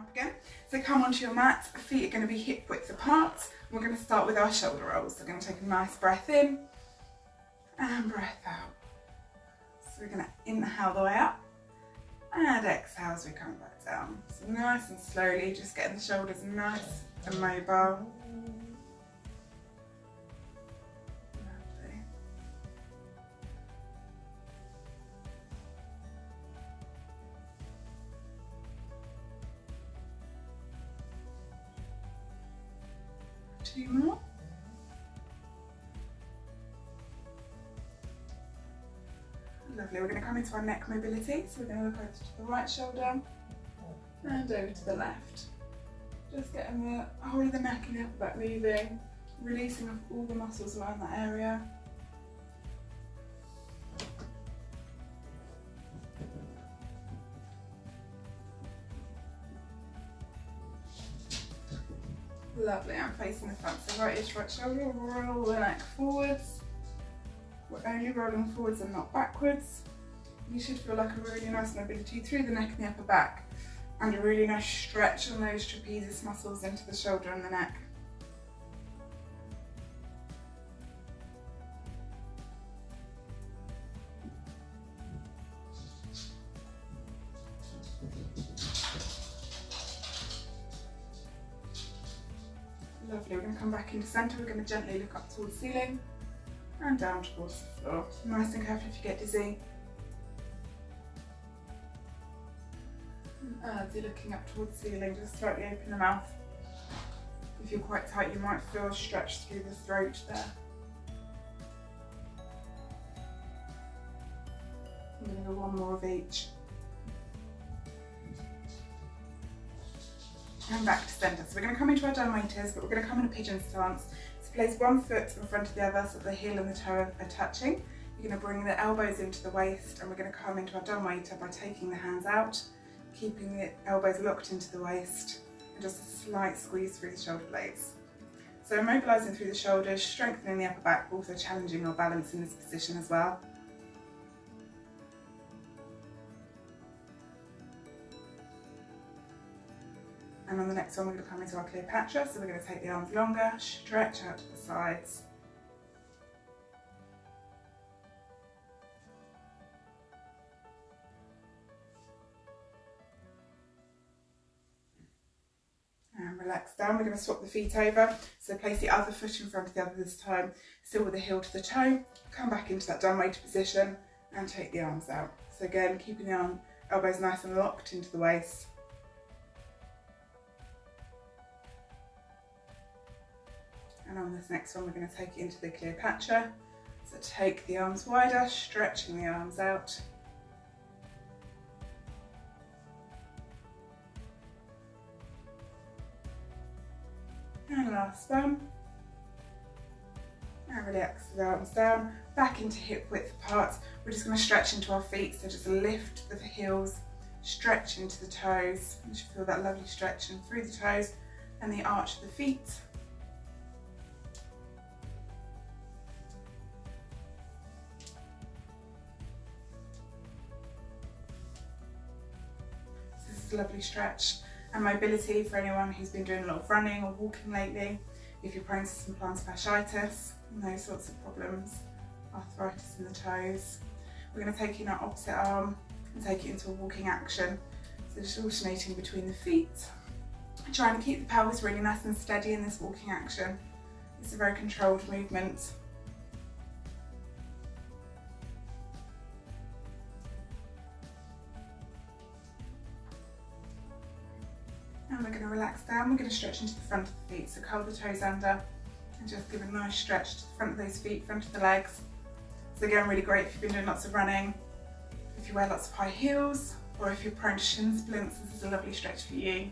up again. So come onto your mat, feet are going to be hip width apart. We're going to start with our shoulder rolls. So we're going to take a nice breath in and breath out. So we're going to inhale the way up and exhale as we come back down. So nice and slowly, just getting the shoulders nice and mobile. Lovely. Two more. Lovely, we're going to come into our neck mobility, so we're going to look over to the right shoulder and over to the left. Just getting the whole of the neck and the upper back moving, releasing off all the muscles around that area. Lovely, I'm facing the front, so right edge, right shoulder, roll the neck forwards. We're only rolling forwards and not backwards. You should feel like a really nice mobility through the neck and the upper back, and a really nice stretch on those trapezius muscles into the shoulder and the neck. Lovely, we're going to come back into centre, we're going to gently look up towards the ceiling and down towards the floor. Nice and careful if you get dizzy. As you're looking up towards the ceiling, just slightly open the mouth. If you're quite tight, you might feel a stretch through the throat there. I'm going to go one more of each. And back to centre. So we're going to come into our down waiters, but we're going to come in a pigeon stance. So place one foot in front of the other so that the heel and the toe are touching. You're going to bring the elbows into the waist, and we're going to come into our down waiter by taking the hands out, keeping the elbows locked into the waist, and just a slight squeeze through the shoulder blades. So immobilising through the shoulders, strengthening the upper back, but also challenging your balance in this position as well. And on the next one, we're going to come into our Cleopatra, so we're going to take the arms longer, stretch out to the sides. And relax down. We're going to swap the feet over, so place the other foot in front of the other this time, still with the heel to the toe. Come back into that down weighted position and take the arms out. So again, keeping the elbows nice and locked into the waist. And on this next one, we're going to take it into the Cleopatra. So take the arms wider, stretching the arms out. And last one. And relax the arms down, back into hip width apart. We're just going to stretch into our feet, so just lift the heels, stretch into the toes. You should feel that lovely stretching through the toes and the arch of the feet. Lovely stretch and mobility for anyone who's been doing a lot of running or walking lately, if you're prone to some plantar fasciitis and those sorts of problems, arthritis in the toes. We're going to take in our opposite arm and take it into a walking action, so just alternating between the feet, trying to keep the pelvis really nice and steady in this walking action. It's a very controlled movement. And we're going to relax down, we're going to stretch into the front of the feet, so curl the toes under and just give a nice stretch to the front of those feet, front of the legs. So again, really great if you've been doing lots of running, if you wear lots of high heels, or if you're prone to shin splints, this is a lovely stretch for you.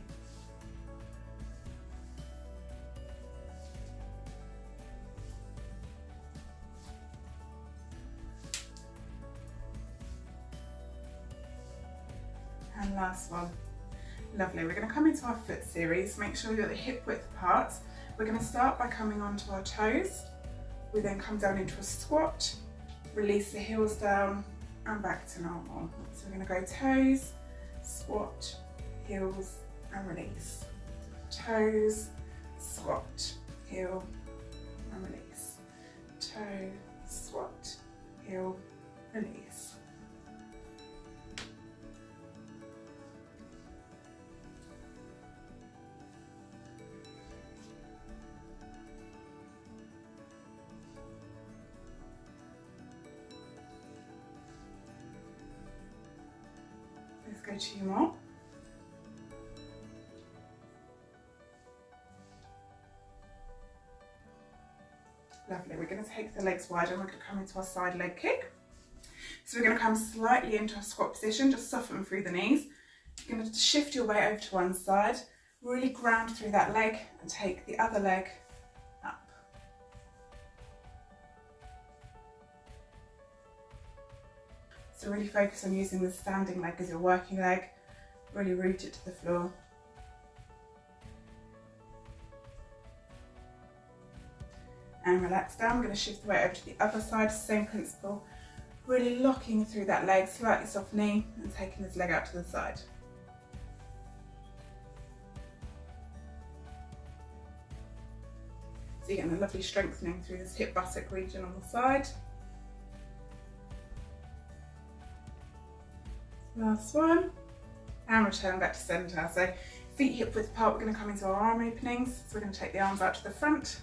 And last one. Lovely, we're going to come into our foot series. Make sure you're at the hip width apart. We're going to start by coming onto our toes. We then come down into a squat, release the heels down and back to normal. So we're going to go toes, squat, heels, and release. Toes, squat, heel, and release. Toe, squat, heel, release. Let's go 2 more. Lovely. We're going to take the legs wide and we're going to come into our side leg kick. So we're going to come slightly into a squat position, just soften through the knees. You're going to shift your weight over to one side, really ground through that leg and take the other leg up. So really focus on using the standing leg as your working leg, really root it to the floor. And relax down. We're going to shift the weight over to the other side, same principle. Really locking through that leg, slightly softening and taking this leg out to the side. So you're getting a lovely strengthening through this hip buttock region on the side. Last one. And return back to centre. So feet hip width apart, we're going to come into our arm openings. So we're going to take the arms out to the front.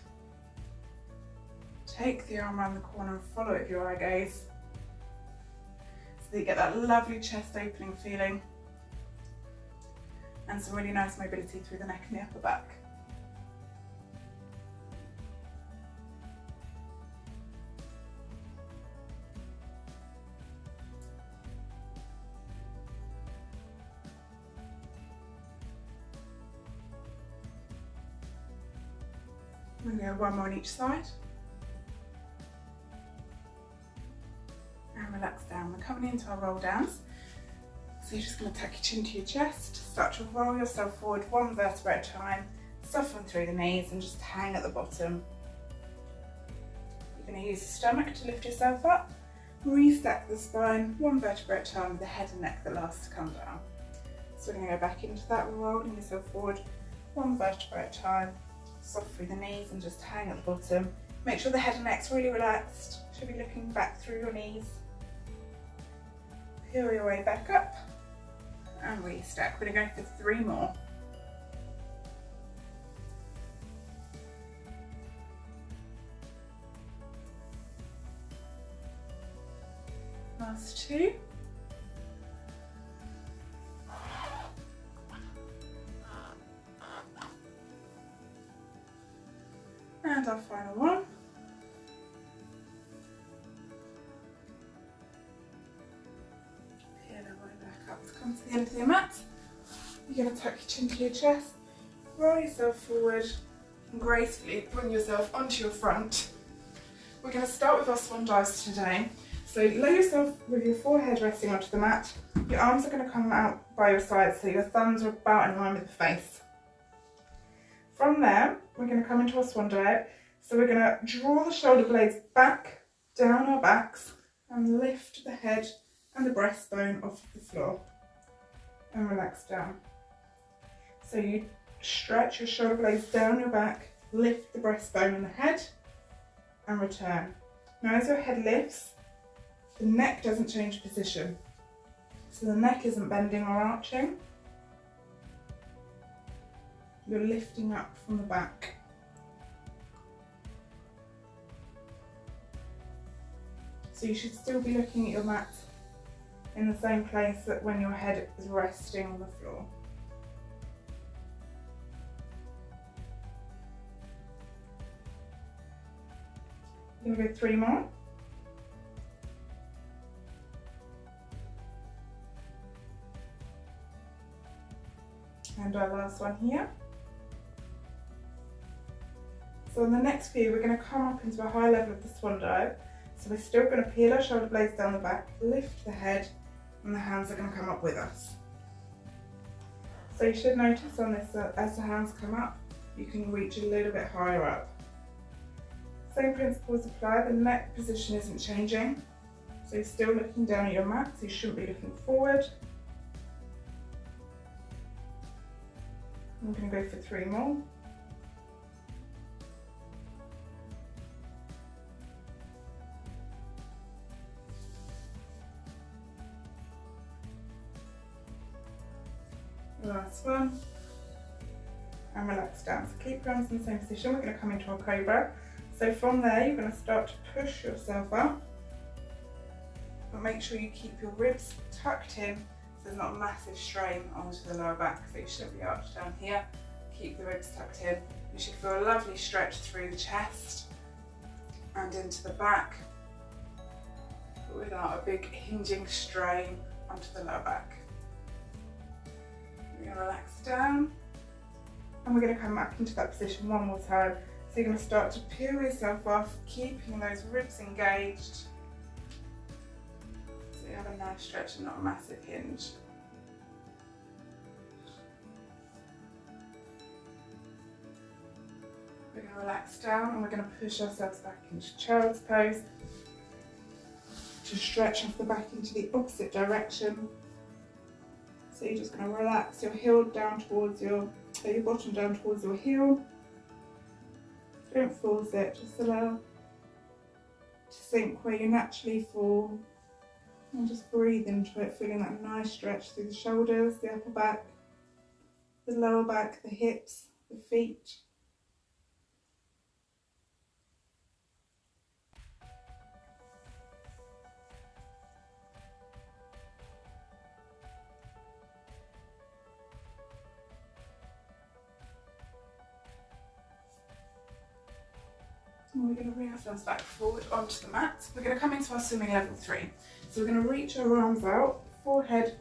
Take the arm around the corner and follow it with your eye gaze. So that you get that lovely chest opening feeling. And some really nice mobility through the neck and the upper back. We're going to go one more on each side. And relax down. We're coming into our roll downs. So you're just going to tuck your chin to your chest, start to roll yourself forward one vertebra at a time, soften through the knees and just hang at the bottom. You're going to use the stomach to lift yourself up, restack the spine one vertebra at a time with the head and neck that last to come down. So we're going to go back into that, rolling yourself forward one vertebra at a time, soft through the knees and just hang at the bottom. Make sure the head and neck's really relaxed, should be looking back through your knees. Peel your way back up and restack. We're going to go for 3 more. Last 2. And our final one. Come to the end of your mat. You're going to tuck your chin to your chest, roll yourself forward and gracefully bring yourself onto your front. We're going to start with our swan dives today. So lay yourself with your forehead resting onto the mat. Your arms are going to come out by your sides so your thumbs are about in line with the face. From there, we're going to come into our swan dive. So we're going to draw the shoulder blades back, down our backs and lift the head and the breastbone off the floor. And relax down. So you stretch your shoulder blades down your back, lift the breastbone and the head, and return. Now as your head lifts, the neck doesn't change position. So the neck isn't bending or arching. You're lifting up from the back. So you should still be looking at your mat in the same place that when your head is resting on the floor. We're going to go 3 more. And our last one here. So on the next few, we're going to come up into a high level of the swan dive. So we're still going to peel our shoulder blades down the back, lift the head, and the hands are going to come up with us. So you should notice on this that as the hands come up, you can reach a little bit higher up. Same principles apply, the neck position isn't changing. So you're still looking down at your mat, so you shouldn't be looking forward. I'm going to go for 3 more. Last one. And relax down. So keep your arms in the same position. We're going to come into our cobra. So from there, you're going to start to push yourself up. But make sure you keep your ribs tucked in so there's not a massive strain onto the lower back. So you shouldn't be arched down here. Keep the ribs tucked in. You should feel a lovely stretch through the chest and into the back, but without a big hinging strain onto the lower back. We're going to relax down and we're going to come back into that position one more time. So you're going to start to peel yourself off, keeping those ribs engaged. So you have a nice stretch and not a massive hinge. We're going to relax down and we're going to push ourselves back into child's pose to stretch off the back into the opposite direction. So you're just going to relax your heel down towards your bottom down towards your heel. Don't force it, just allow to sink where you naturally fall and just breathe into it, feeling that nice stretch through the shoulders, the upper back, the lower back, the hips, the feet. And we're going to bring ourselves back forward onto the mat. We're going to come into our swimming level 3. So we're going to reach our arms out, forehead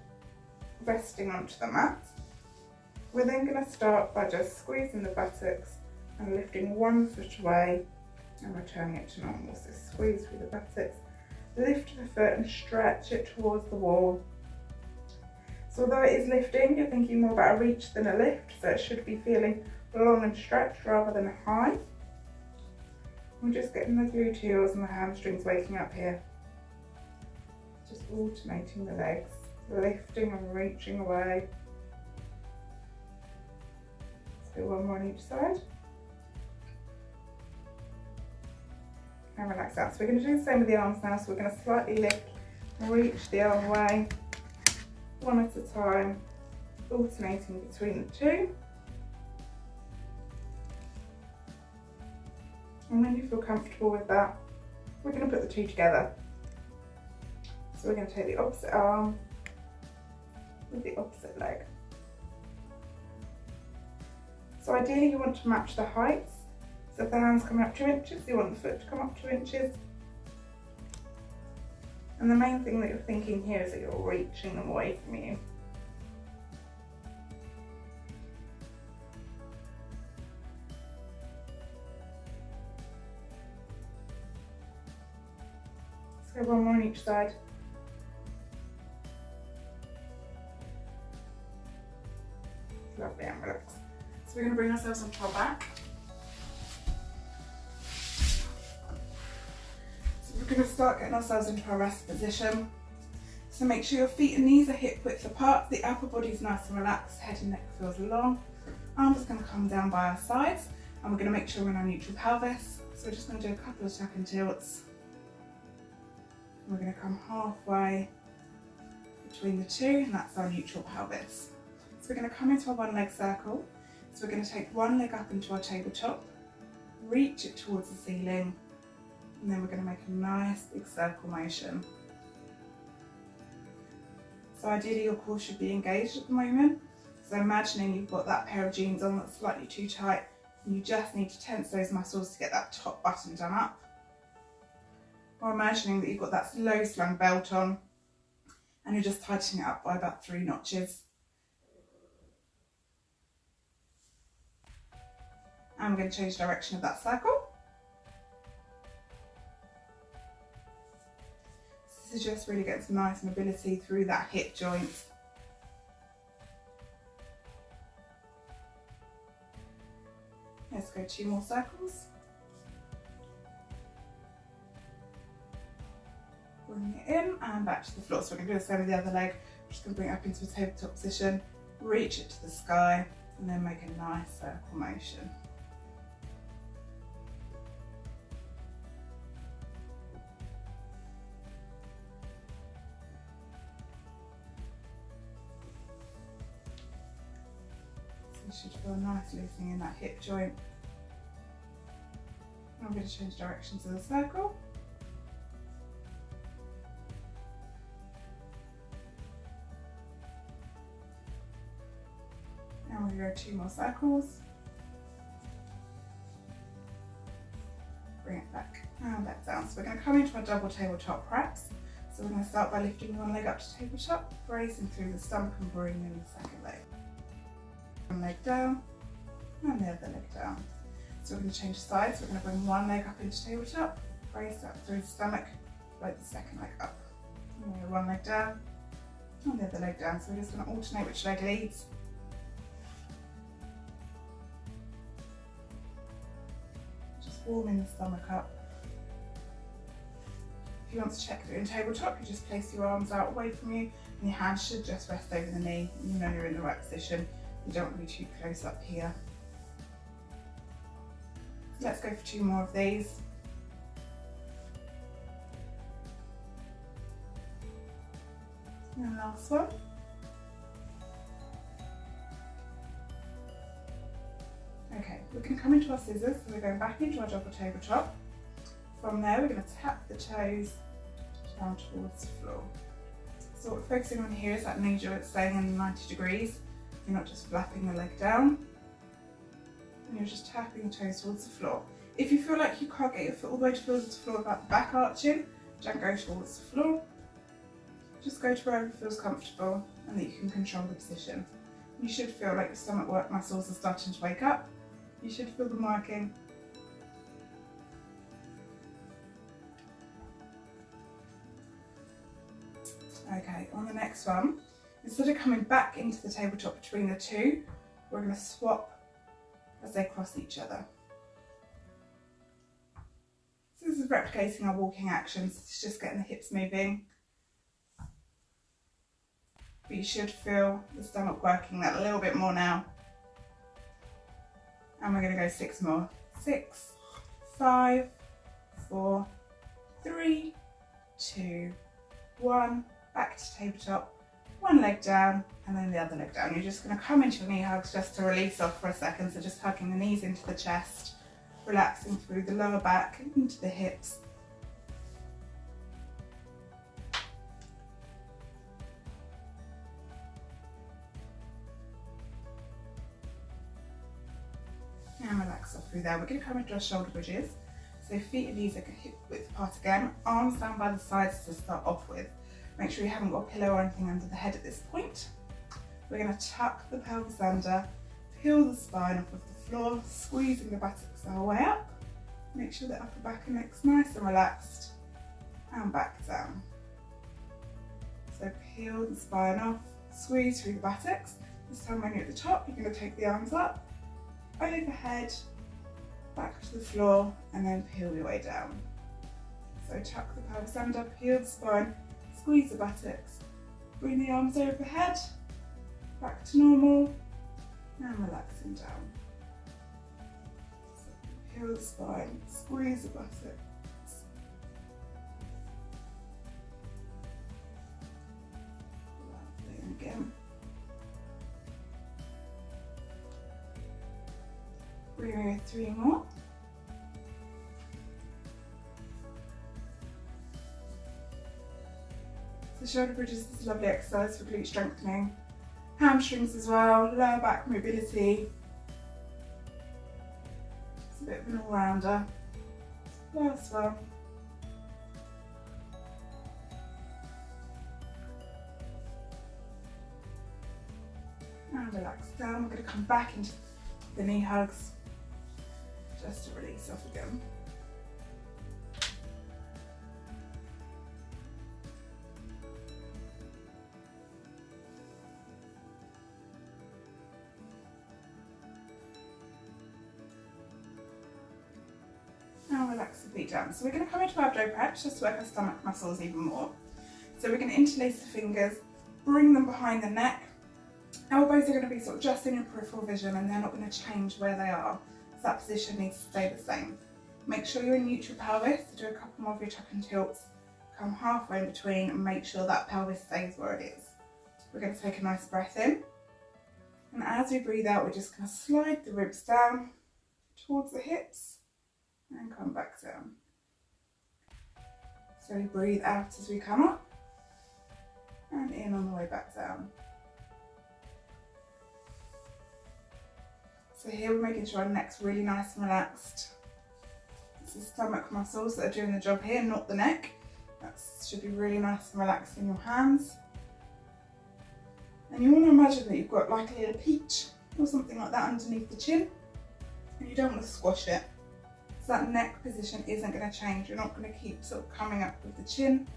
resting onto the mat. We're then going to start by just squeezing the buttocks and lifting one foot away and returning it to normal. So squeeze through the buttocks, lift the foot and stretch it towards the wall. So although it is lifting, you're thinking more about a reach than a lift, so it should be feeling long and stretched rather than high. We're just getting the gluteals and the hamstrings waking up here. Just alternating the legs, lifting and reaching away. So one more on each side. And relax out. So we're going to do the same with the arms now. So we're going to slightly lift and reach the arm away, one at a time, alternating between the two. And when you feel comfortable with that, we're going to put the two together. So we're going to take the opposite arm with the opposite leg. So ideally you want to match the heights. So if the hand's coming up 2 inches, you want the foot to come up 2 inches. And the main thing that you're thinking here is that you're reaching them away from you. So one more on each side. Lovely, and relax. So we're going to bring ourselves onto our back. So we're going to start getting ourselves into our rest position. So make sure your feet and knees are hip width apart, the upper body's nice and relaxed, head and neck feels long. Arms are going to come down by our sides, and we're going to make sure we're in our neutral pelvis. So we're just going to do a couple of tuck and tilts. We're going to come halfway between the two, and that's our neutral pelvis. So we're going to come into our one leg circle. So we're going to take one leg up into our tabletop, reach it towards the ceiling, and then we're going to make a nice big circle motion. So ideally your core should be engaged at the moment. So imagining you've got that pair of jeans on that's slightly too tight, and you just need to tense those muscles to get that top button done up. Or imagining that you've got that low slung belt on and you're just tightening it up by about 3 notches. And we're going to change direction of that circle. So this is just really getting some nice mobility through that hip joint. Let's go 2 more circles. Bring it in and back to the floor. So we're going to do the same with the other leg. We're just going to bring it up into a tabletop position, reach it to the sky, and then make a nice circle motion. So you should feel a nice loosening in that hip joint. I'm going to change directions of the circle. And we're going to go 2 more circles. Bring it back and back down. So we're going to come into our double tabletop preps. So we're going to start by lifting one leg up to tabletop, bracing through the stomach and bringing in the second leg. One leg down and the other leg down. So we're going to change sides. We're going to bring one leg up into tabletop, brace up through the stomach, float the second leg up. And we're going to one leg down and the other leg down. So we're just going to alternate which leg leads. Just warming the stomach up. If you want to check that you're in tabletop, you just place your arms out away from you and your hands should just rest over the knee. You know you're in the right position. You don't want to be too close up here. Let's go for 2 more of these. And last one. Okay, we're going to come into our scissors, so we're going back into our double tabletop. From there, we're going to tap the toes down towards the floor. So what we're focusing on here is that knee joint staying in 90 degrees. You're not just flapping the leg down. And you're just tapping the toes towards the floor. If you feel like you can't get your foot all the way towards the floor without the back arching, don't go towards the floor. Just go to wherever feels comfortable and that you can control the position. You should feel like your stomach work muscles are starting to wake up. You should feel them working. Okay, on the next one, instead of coming back into the tabletop between the two, we're going to swap as they cross each other. So this is replicating our walking actions, it's just getting the hips moving. But you should feel the stomach working that a little bit more now. And we're going to go 6 more. 6, 5, 4, 3, 2, 1. Back to tabletop. One leg down and then the other leg down. You're just going to come into your knee hugs just to release off for a second. So just hugging the knees into the chest, relaxing through the lower back into the hips. And relax off through there. We're going to come into our shoulder bridges. So feet and knees are hip width apart again. Arms down by the sides to start off with. Make sure you haven't got a pillow or anything under the head at this point. We're going to tuck the pelvis under, peel the spine off of the floor, squeezing the buttocks the whole way up. Make sure the upper back and neck's nice and relaxed, and back down. So peel the spine off, squeeze through the buttocks. This time when you're at the top, you're going to take the arms up, overhead, back to the floor, and then peel your way down. So tuck the pelvis under, peel the spine, squeeze the buttocks, bring the arms overhead, back to normal, and relaxing down. So peel the spine, squeeze the buttocks. Lovely, and again. Bring in 3 more. So shoulder bridges is a lovely exercise for glute strengthening, hamstrings as well, lower back mobility. It's a bit of an all-rounder. Last one. And relax down. We're going to come back into the knee hugs just to release off again. Now relax the feet down. So we're going to come into abdo preps just to work our stomach muscles even more. So we're going to interlace the fingers, bring them behind the neck, Elbows are going to be sort of just in your peripheral vision and they're not going to change where they are. So that position needs to stay the same. Make sure you're in neutral pelvis, so do a couple more of your tuck and tilts, come halfway in between and make sure that pelvis stays where it is. We're going to take a nice breath in, and as we breathe out we're just going to slide the ribs down towards the hips and come back down. So we breathe out as we come up and in on the way back down. So here we're making sure our neck's really nice and relaxed. It's the stomach muscles that are doing the job here, not the neck. That should be really nice and relaxed in your hands. And you want to imagine that you've got like a little peach or something like that underneath the chin, and you don't want to squash it. So that neck position isn't going to change. You're not going to keep sort of coming up with the chin.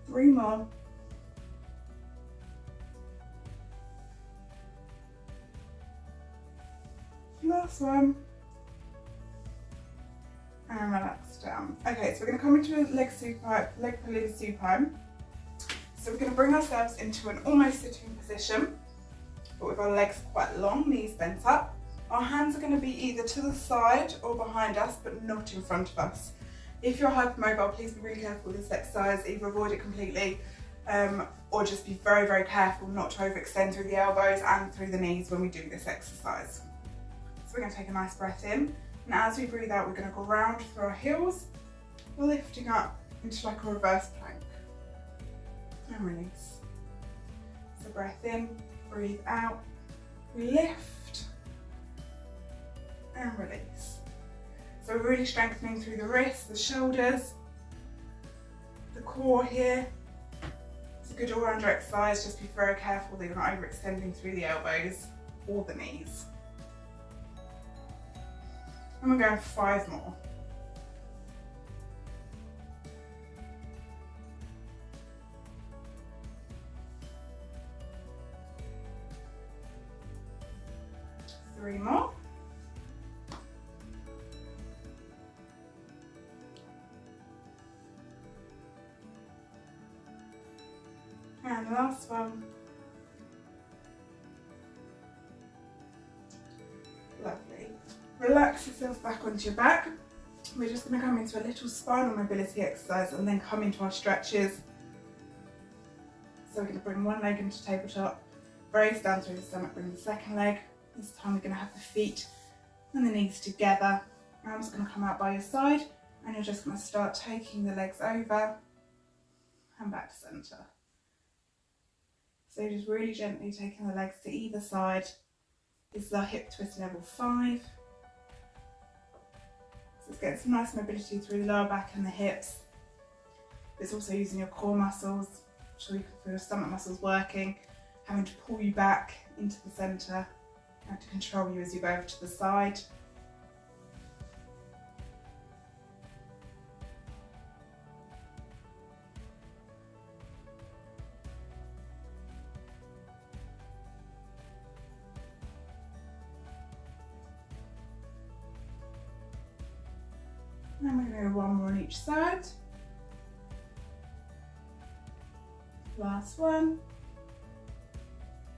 Three more. Last one. And relax down. Okay, so we're going to come into a leg Pilates supine. So we're going to bring ourselves into an almost sitting position, but with our legs quite long, knees bent up. Our hands are going to be either to the side or behind us, but not in front of us. If you're hypermobile, please be really careful with this exercise, either avoid it completely or just be very, very careful not to overextend through the elbows and through the knees when we do this exercise. So we're going to take a nice breath in, and as we breathe out, we're going to go round through our heels, lifting up into like a reverse plank, and release. So breath in, breathe out, we lift, and release. So we're really strengthening through the wrists, the shoulders, the core here. It's a good all-rounder exercise, just be very careful that you're not overextending through the elbows or the knees. And we're going for 5 more. Three more. And the last one. Lovely. Relax yourself back onto your back. We're just going to come into a little spinal mobility exercise and then come into our stretches. So we're going to bring one leg into tabletop, brace down through the stomach, bring the second leg. This time we're going to have the feet and the knees together. Arms are going to come out by your side, and you're just going to start taking the legs over and back to centre. So just really gently taking the legs to either side. This is our hip twist level 5. So it's getting some nice mobility through the lower back and the hips. It's also using your core muscles, so you can feel your stomach muscles working, having to pull you back into the centre and to control you as you go over to the side. And we're going to do one more on each side. Last one.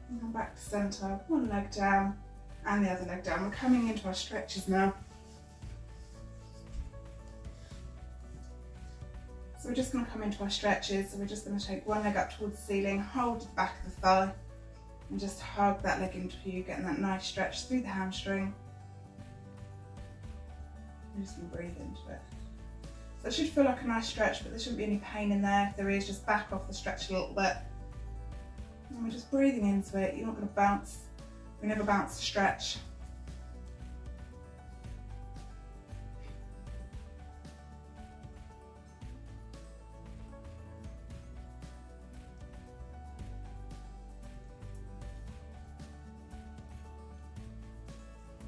And come back to centre, one leg down and the other leg down. We're coming into our stretches now. So we're just going to come into our stretches. So we're just going to take one leg up towards the ceiling, hold the back of the thigh and just hug that leg into you, getting that nice stretch through the hamstring. I'm just going to breathe into it. So it should feel like a nice stretch, but there shouldn't be any pain in there. If there is, just back off the stretch a little bit. And we're just breathing into it. You're not going to bounce. We never bounce the stretch.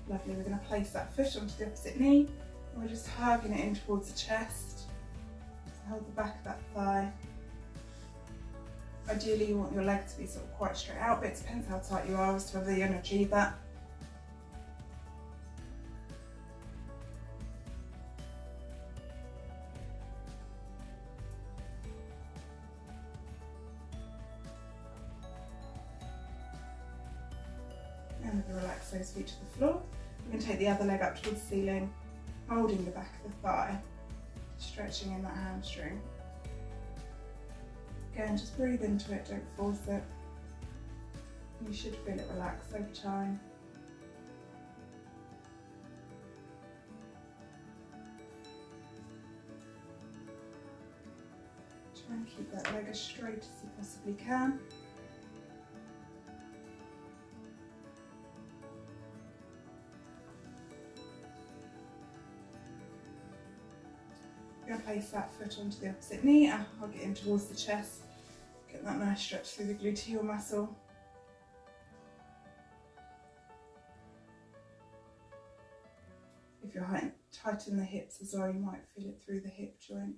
Lovely, we're going to place that foot onto the opposite knee. And we're just hugging it in towards the chest. So hold the back of that thigh. Ideally you want your leg to be sort of quite straight out, but it depends how tight you are as to whether you're going to achieve that. And we're going to relax those feet to the floor. We're going to take the other leg up towards the ceiling, holding the back of the thigh, stretching in that hamstring. Again, just breathe into it, don't force it. You should feel it relax over time. Try and keep that leg as straight as you possibly can. You're going to place that foot onto the opposite knee and hug it in towards the chest. Get that nice stretch through the gluteal muscle. If you're tight in the hips as well, you might feel it through the hip joint.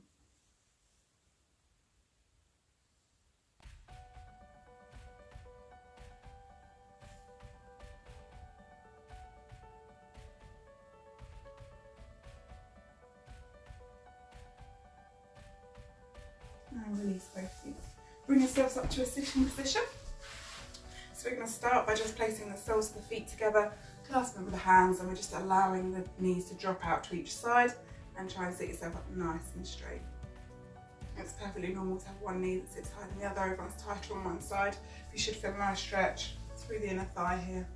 And release both feet. Bring yourselves up to a sitting position. So we're going to start by just placing the soles of the feet together, clasping with the hands, and we're just allowing the knees to drop out to each side and try and sit yourself up nice and straight. It's perfectly normal to have one knee that sits higher than the other, everyone's tighter on one side. You should feel a nice stretch through the inner thigh here.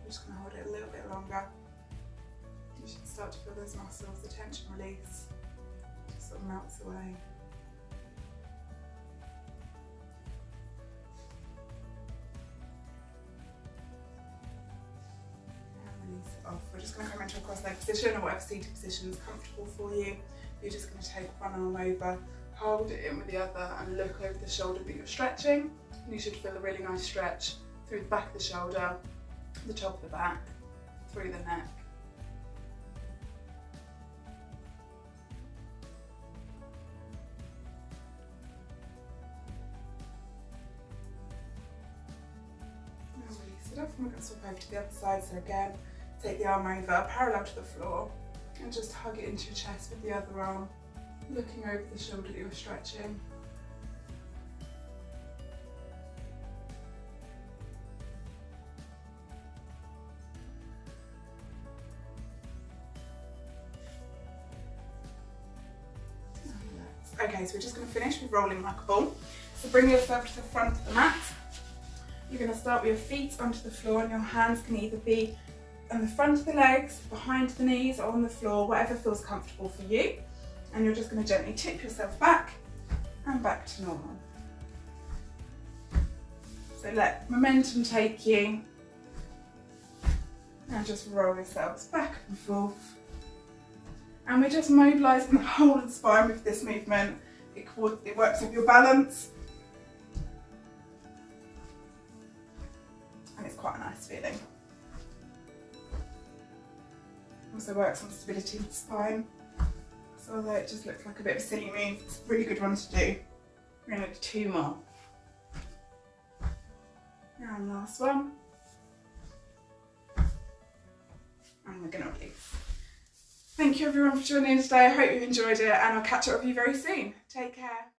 I'm just going to hold it a little bit longer. You should start to feel those muscles, the tension release, just sort of melts away. And release it off. We're just going to come into a cross-leg position, or whatever seated position is comfortable for you. You're just going to take one arm over, hold it in with the other, and look over the shoulder that you're stretching. And you should feel a really nice stretch through the back of the shoulder, the top of the back, through the neck. Now release it off, and we're going to swap over to the other side. So again, take the arm over, parallel to the floor, and just hug it into your chest with the other arm, looking over the shoulder that you're stretching. Okay, so we're just going to finish with rolling like a ball. So bring yourself to the front of the mat. You're going to start with your feet onto the floor, and your hands can either be on the front of the legs, behind the knees, or on the floor, whatever feels comfortable for you. And you're just going to gently tip yourself back and back to normal. So let momentum take you, and just roll yourselves back and forth. And we're just mobilising the whole of the spine with this movement. It works with your balance. And it's quite a nice feeling. Also works on stability of the spine. So although it just looks like a bit of a silly move, it's a really good one to do. We're going to do 2 more. And last one. And we're going to release. Thank you everyone for joining in today. I hope you enjoyed it, and I'll catch up with you very soon. Take care.